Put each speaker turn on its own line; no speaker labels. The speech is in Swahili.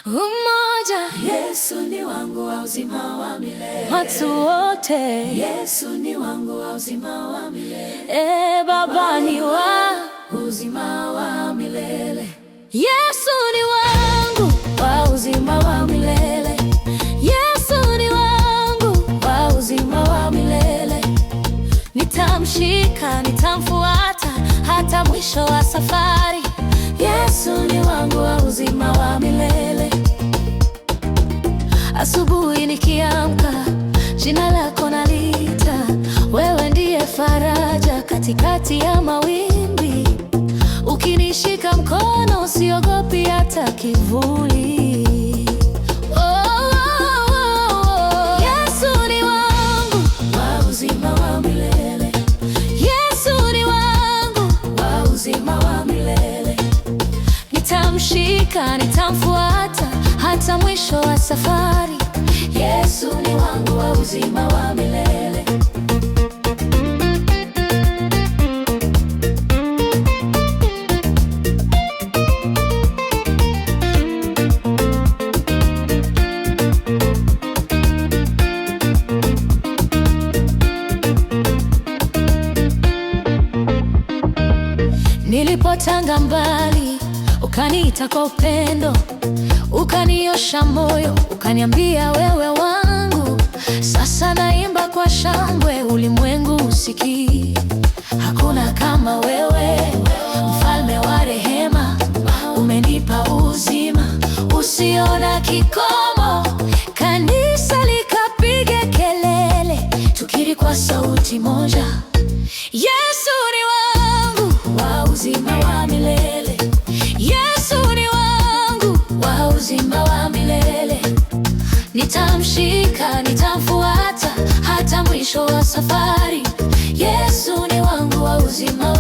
umoja.
Yesu ni wangu wa uzima wa milele.
Watu wote,
Yesu ni wangu wa uzima wa milele.
Baba ni wa
uzima wa milele.
Yesu ni wangu
wa uzima wa milele.
Yesu ni wangu
wa uzima wa milele.
Nitamshika, nitamfuata hata mwisho wa safari.
Yesu ni wangu wa uzima wa milele.
Asubuhi nikiamka, jina lako naliita. Wewe ndiye faraja katikati ya mawimbi. Ukinishika mkono, siogopi hata kivuli. Yesu ni wangu
wa uzima wa milele.
Yesu ni wangu
wa uzima wa milele.
Nitamshika, nitamfuata hata mwisho wa safari.
Yesu ni wangu wa uzima wa milele.
Nilipotanga mbali, ukaniita kwa upendo, ukaniosha moyo, ukaniambia wewe wangu. Sasa naimba kwa shangwe, ulimwengu usikii. Hakuna kama wewe, mfalme wa rehema. Umenipa uzima usio na kikomo. Kanisa likapige kelele, tukiri kwa sauti moja, Yesu ni wangu
wa uzima wa milele.
Yesu ni wangu
wa uzima wa milele.
Nitamshika, nitamfuata hata mwisho wa safari.
Yesu ni wangu wa uzima